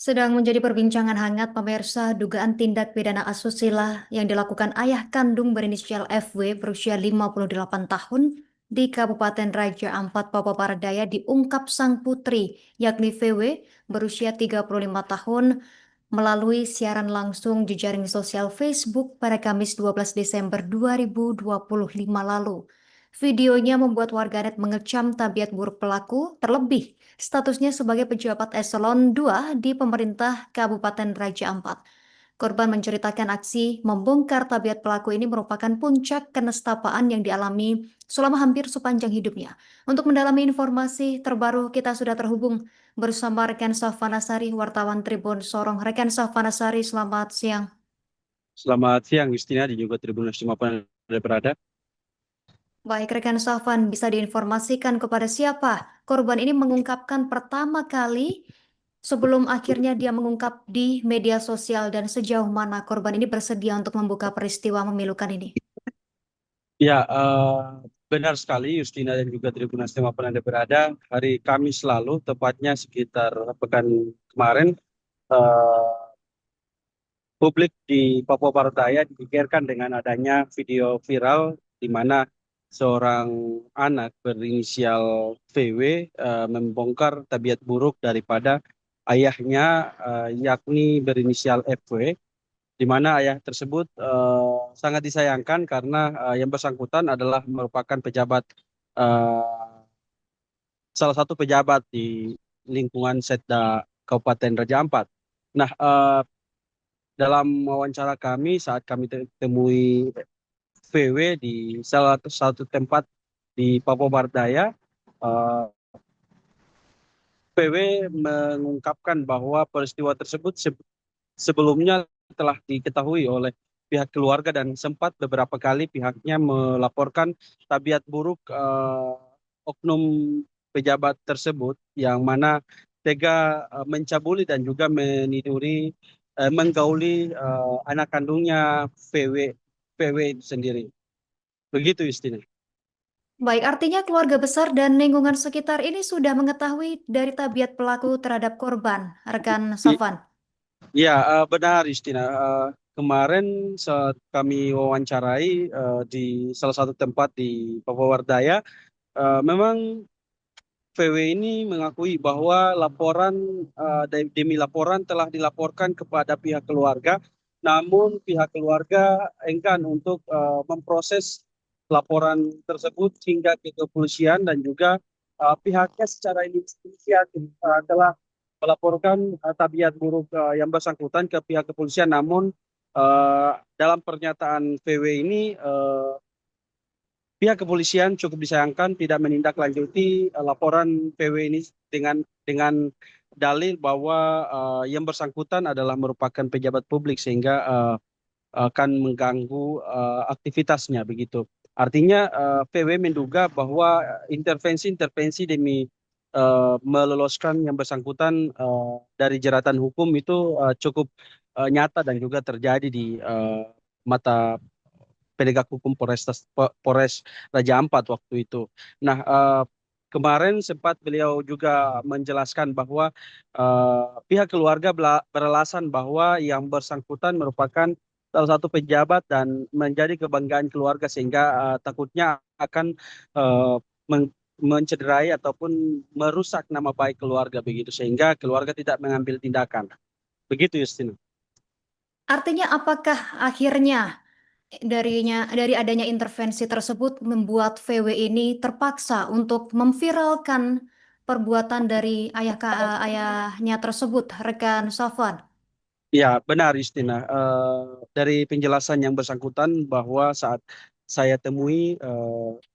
Sedang menjadi perbincangan hangat pemirsa dugaan tindak pidana asusila yang dilakukan ayah kandung berinisial FW berusia 58 tahun di Kabupaten Raja Ampat, Papua Barat Daya diungkap sang putri yakni VW berusia 35 tahun melalui siaran langsung jejaring sosial Facebook pada Kamis 12 Desember 2025 lalu. Videonya membuat warganet mengecam tabiat buruk pelaku, terlebih statusnya sebagai pejabat eselon 2 di pemerintah Kabupaten Raja Ampat. Korban menceritakan aksi membongkar tabiat pelaku ini merupakan puncak kenestapaan yang dialami selama hampir sepanjang hidupnya. Untuk mendalami informasi terbaru, kita sudah terhubung bersama rekan Safana Sari, wartawan Tribun Sorong. Rekan Safana Sari, selamat siang. Selamat siang, Justina, di juga Tribun 5 Anda berada. Baik, rekan Safan, bisa diinformasikan kepada siapa korban ini mengungkapkan pertama kali sebelum akhirnya dia mengungkap di media sosial dan sejauh mana korban ini bersedia untuk membuka peristiwa memilukan ini. Ya, benar sekali, Justina dan juga Tribun 5 Anda berada. Hari Kamis lalu, tepatnya sekitar pekan kemarin, eh, publik di Papua Barat Daya digegerkan dengan adanya video viral di mana seorang anak berinisial VW membongkar tabiat buruk daripada ayahnya, yakni berinisial FW, di mana ayah tersebut sangat disayangkan karena yang bersangkutan adalah merupakan pejabat, eh, salah satu pejabat di lingkungan Setda Kabupaten Raja Ampat. Nah, dalam wawancara kami saat kami temui VW di salah satu tempat di Papua Barat Daya, eh, VW mengungkapkan bahwa peristiwa tersebut sebelumnya telah diketahui oleh pihak keluarga dan sempat beberapa kali pihaknya melaporkan tabiat buruk oknum pejabat tersebut yang mana tega mencabuli dan juga meniduri, menggauli anak kandungnya VW itu sendiri. Begitu Justina. Baik, artinya keluarga besar dan lingkungan sekitar ini sudah mengetahui dari tabiat pelaku terhadap korban, rekan I- Safan. Iya, benar Justina. Kemarin saat kami wawancarai di salah satu tempat di Papua Wardaya, memang VW ini mengakui bahwa laporan, demi laporan telah dilaporkan kepada pihak keluarga, namun pihak keluarga enggan untuk memproses laporan tersebut hingga ke kepolisian dan juga pihaknya secara inisiatif telah melaporkan tabiat buruk yang bersangkutan ke pihak kepolisian. Namun dalam pernyataan VW ini, pihak kepolisian cukup disayangkan tidak menindaklanjuti laporan PW ini dengan dalil bahwa yang bersangkutan adalah merupakan pejabat publik sehingga akan mengganggu aktivitasnya begitu. Artinya PW menduga bahwa intervensi-intervensi demi meloloskan yang bersangkutan dari jeratan hukum itu cukup nyata dan juga terjadi di mata penegak hukum Polres Raja Ampat waktu itu. Nah, kemarin sempat beliau juga menjelaskan bahwa pihak keluarga beralasan bahwa yang bersangkutan merupakan salah satu pejabat dan menjadi kebanggaan keluarga sehingga takutnya akan eh, mencederai ataupun merusak nama baik keluarga begitu sehingga keluarga tidak mengambil tindakan. Begitu Justin. Artinya apakah akhirnya dari adanya intervensi tersebut membuat VW ini terpaksa untuk memviralkan perbuatan dari ayahnya tersebut, rekan Safwan. Ya, benar Justina. Dari penjelasan yang bersangkutan bahwa saat saya temui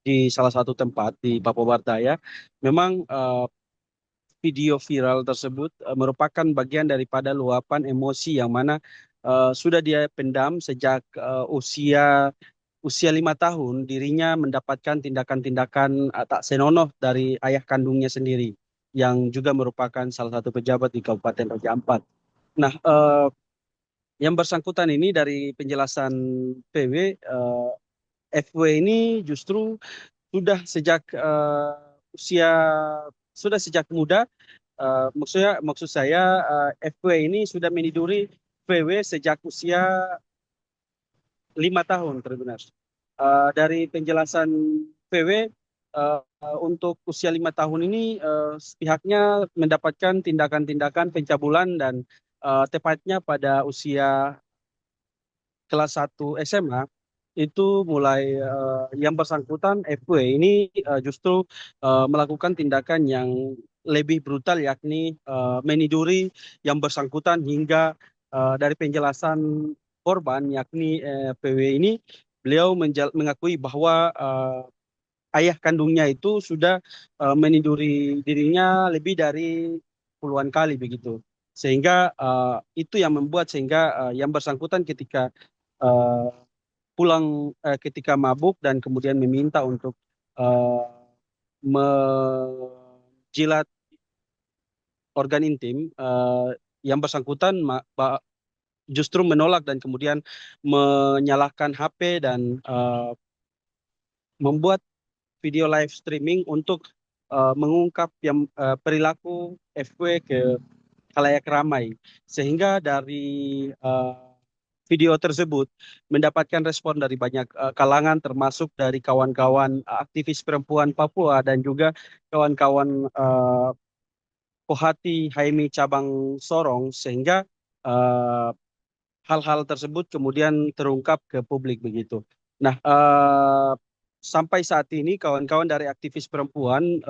di salah satu tempat di Papua Barat Daya, memang video viral tersebut merupakan bagian daripada luapan emosi yang mana sudah dia pendam sejak usia 5 tahun. Dirinya mendapatkan tindakan-tindakan tak senonoh dari ayah kandungnya sendiri, yang juga merupakan salah satu pejabat di Kabupaten Raja Ampat. Nah, yang bersangkutan ini dari penjelasan PW, FW ini justru sudah sejak usia sudah sejak muda maksud saya FW ini sudah meniduri VW sejak usia 5 tahun, Tribuners. Dari penjelasan VW, untuk usia 5 tahun ini pihaknya mendapatkan tindakan-tindakan pencabulan dan tepatnya pada usia kelas 1 SMA itu mulai yang bersangkutan FW ini justru melakukan tindakan yang lebih brutal, yakni meniduri yang bersangkutan hingga dari penjelasan korban yakni PW ini, beliau mengakui bahwa ayah kandungnya itu sudah meniduri dirinya lebih dari puluhan kali begitu, sehingga itu yang membuat sehingga yang bersangkutan ketika eh, pulang ketika mabuk dan kemudian meminta untuk eh, menjilat organ intim, yang bersangkutan justru menolak dan kemudian menyalahkan HP dan membuat video live streaming untuk mengungkap yang perilaku FW ke khalayak ramai, sehingga dari video tersebut mendapatkan respon dari banyak kalangan, termasuk dari kawan-kawan aktivis perempuan Papua dan juga kawan-kawan Kohati Haimi cabang Sorong, sehingga eh, hal-hal tersebut kemudian terungkap ke publik begitu. Nah, sampai saat ini kawan-kawan dari aktivis perempuan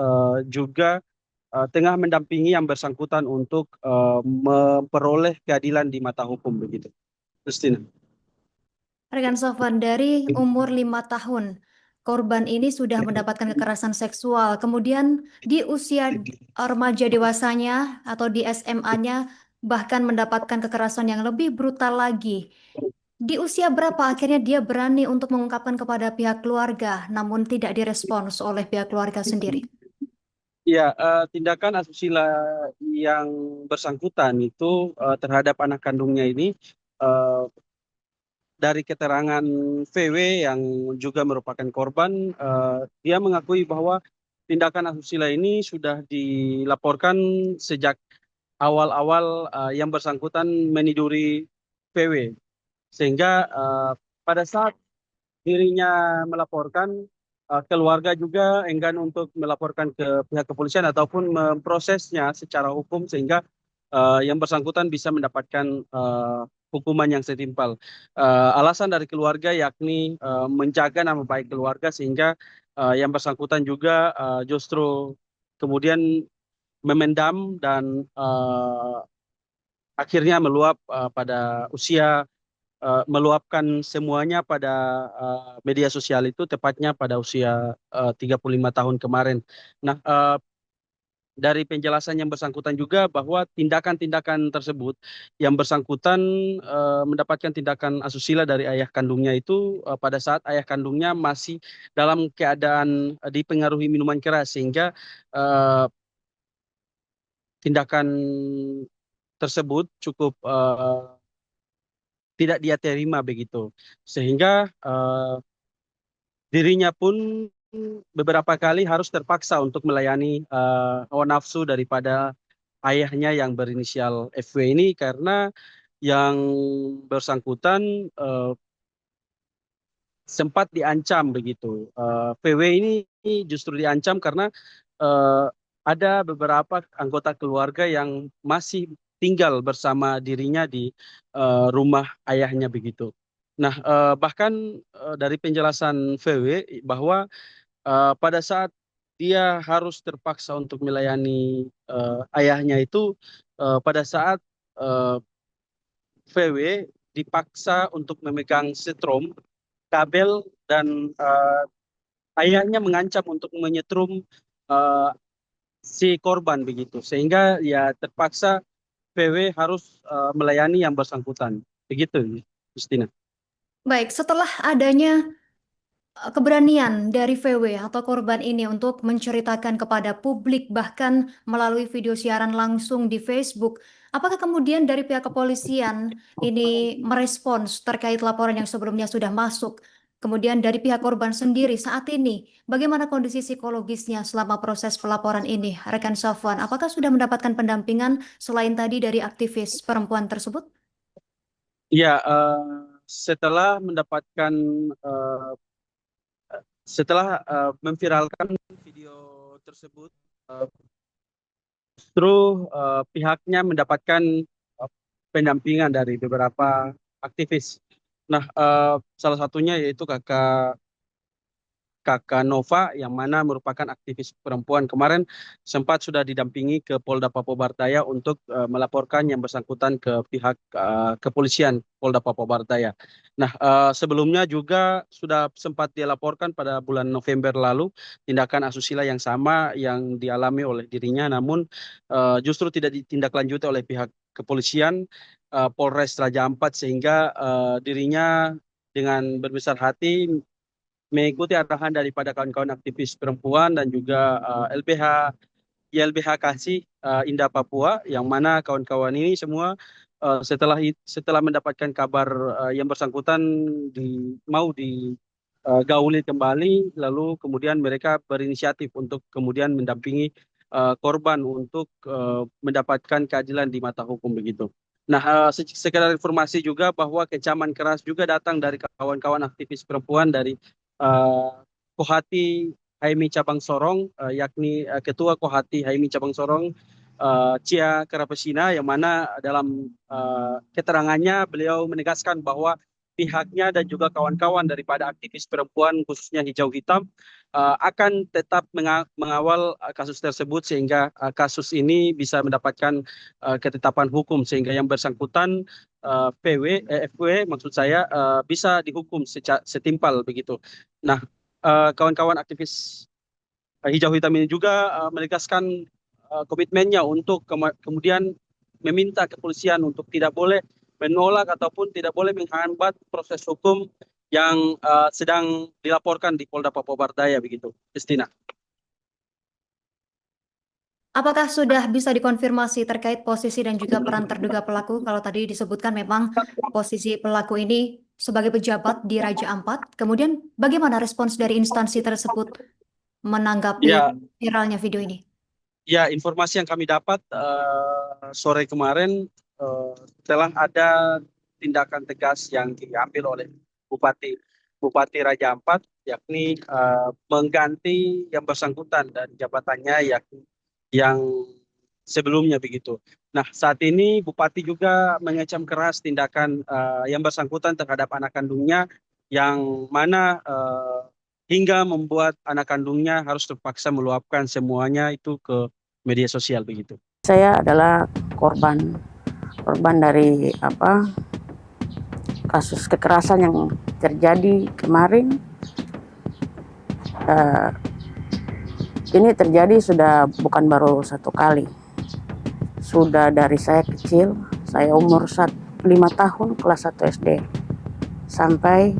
juga tengah mendampingi yang bersangkutan untuk memperoleh keadilan di mata hukum begitu. Justina. Rekan Sofwan, dari umur 5 tahun, korban ini sudah mendapatkan kekerasan seksual. Kemudian di usia remaja dewasanya atau di SMA-nya bahkan mendapatkan kekerasan yang lebih brutal lagi. Di usia berapa akhirnya dia berani untuk mengungkapkan kepada pihak keluarga, namun tidak direspons oleh pihak keluarga sendiri? Ya, tindakan asusila yang bersangkutan itu terhadap anak kandungnya ini, eh, dari keterangan VW yang juga merupakan korban, dia mengakui bahwa tindakan asusila ini sudah dilaporkan sejak awal-awal yang bersangkutan meniduri VW, sehingga pada saat dirinya melaporkan, keluarga juga enggan untuk melaporkan ke pihak kepolisian ataupun memprosesnya secara hukum, sehingga yang bersangkutan bisa mendapatkan hukuman yang setimpal. Alasan dari keluarga yakni menjaga nama baik keluarga, sehingga yang bersangkutan juga justru kemudian memendam dan akhirnya meluap pada usia meluapkan semuanya pada media sosial itu, tepatnya pada usia 35 tahun kemarin. Nah, dari penjelasan yang bersangkutan juga bahwa tindakan-tindakan tersebut yang bersangkutan mendapatkan tindakan asusila dari ayah kandungnya itu pada saat ayah kandungnya masih dalam keadaan dipengaruhi minuman keras, sehingga eh, tindakan tersebut cukup tidak dia terima begitu, sehingga dirinya pun beberapa kali harus terpaksa untuk melayani hawa nafsu daripada ayahnya yang berinisial FW ini, karena yang bersangkutan sempat diancam begitu. VW ini justru diancam karena eh, ada beberapa anggota keluarga yang masih tinggal bersama dirinya di rumah ayahnya begitu. Nah, bahkan dari penjelasan VW bahwa pada saat dia harus terpaksa untuk melayani ayahnya itu, pada saat eh, VW dipaksa untuk memegang setrum, kabel, dan ayahnya mengancam untuk menyetrum eh, si korban begitu, sehingga ya terpaksa VW harus melayani yang bersangkutan begitu, Justina. Baik, setelah adanya keberanian dari VW atau korban ini untuk menceritakan kepada publik bahkan melalui video siaran langsung di Facebook, apakah kemudian dari pihak kepolisian ini merespons terkait laporan yang sebelumnya sudah masuk? Kemudian dari pihak korban sendiri saat ini, bagaimana kondisi psikologisnya selama proses pelaporan ini, rekan Safwan? Apakah sudah mendapatkan pendampingan selain tadi dari aktivis perempuan tersebut? Ya, setelah mendapatkan eh, setelah memviralkan video tersebut, eh, justru pihaknya mendapatkan pendampingan dari beberapa aktivis. Nah, salah satunya yaitu kakak Kakak Nova yang mana merupakan aktivis perempuan kemarin sempat sudah didampingi ke Polda Papua Barat untuk melaporkan yang bersangkutan ke pihak kepolisian Polda Papua Barat. Nah, sebelumnya juga sudah sempat dilaporkan pada bulan November lalu tindakan asusila yang sama yang dialami oleh dirinya, namun justru tidak ditindaklanjuti oleh pihak kepolisian Polres Raja Ampat sehingga dirinya dengan berbesar hati mengikuti arahan daripada kawan-kawan aktivis perempuan dan juga LBH YLBH Kasih Indah Papua yang mana kawan-kawan ini semua setelah mendapatkan kabar yang bersangkutan mau digauli kembali lalu kemudian mereka berinisiatif untuk kemudian mendampingi korban untuk mendapatkan keadilan di mata hukum begitu. Nah, sekedar informasi juga bahwa kecaman keras juga datang dari kawan-kawan aktivis perempuan dari eh, Kohati HMI Cabang Sorong, yakni Ketua Kohati HMI Cabang Sorong, Cia Karapesina, yang mana dalam keterangannya beliau menegaskan bahwa pihaknya dan juga kawan-kawan daripada aktivis perempuan khususnya hijau hitam akan tetap mengawal kasus tersebut sehingga kasus ini bisa mendapatkan ketetapan hukum sehingga yang bersangkutan FW maksud saya bisa dihukum setimpal begitu. Nah, kawan-kawan aktivis hijau hitam ini juga menegaskan komitmennya untuk kemudian meminta kepolisian untuk tidak boleh menolak ataupun tidak boleh menghambat proses hukum yang sedang dilaporkan di Polda Papua Barat begitu, Justina. Apakah sudah bisa dikonfirmasi terkait posisi dan juga peran terduga pelaku? Kalau tadi disebutkan memang posisi pelaku ini sebagai pejabat di Raja Ampat. Kemudian bagaimana respons dari instansi tersebut menanggapi Ya, viralnya video ini? ya, informasi yang kami dapat sore kemarin setelah ada tindakan tegas yang diambil oleh Bupati Bupati Raja Ampat, yakni mengganti yang bersangkutan dan jabatannya yang sebelumnya begitu. Nah, saat ini Bupati juga mengecam keras tindakan yang bersangkutan terhadap anak kandungnya, yang mana hingga membuat anak kandungnya harus terpaksa meluapkan semuanya itu ke media sosial begitu. Saya adalah korban dari kasus kekerasan yang terjadi kemarin. Ini terjadi sudah bukan baru satu kali. Sudah dari saya kecil, saya umur 5 tahun kelas 1 SD sampai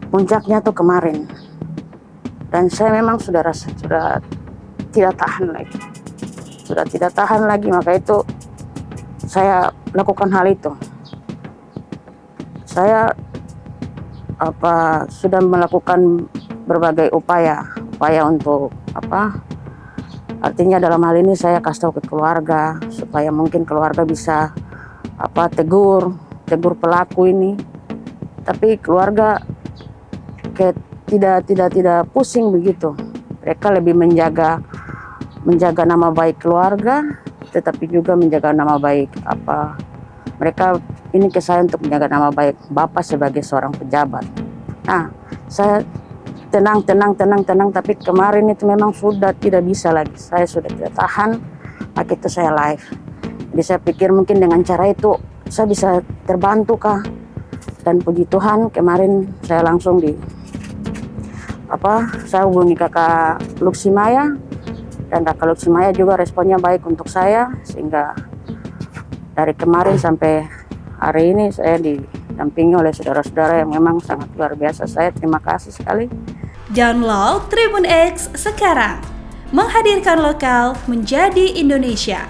puncaknya tuh kemarin. Dan saya memang sudah tidak tahan lagi. Sudah tidak tahan lagi, maka itu saya lakukan hal itu. Saya sudah melakukan berbagai upaya untuk artinya dalam hal ini saya kasih tahu ke keluarga supaya mungkin keluarga bisa tegur pelaku ini, tapi keluarga tidak pusing begitu. Mereka lebih menjaga nama baik keluarga, tetapi juga menjaga nama baik mereka ini ke saya untuk menjaga nama baik Bapak sebagai seorang pejabat. Nah, saya tenang, tapi kemarin itu memang sudah tidak bisa lagi. Saya sudah tidak tahan, maka itu saya live. Jadi saya pikir mungkin dengan cara itu saya bisa terbantu kah? Dan puji Tuhan kemarin saya langsung saya hubungi kakak Luksimaya, dan kakak Luksimaya juga responnya baik untuk saya, sehingga dari kemarin sampai hari ini saya didampingi oleh saudara-saudara yang memang sangat luar biasa. Saya terima kasih sekali. Download Tribun X sekarang, menghadirkan lokal menjadi Indonesia.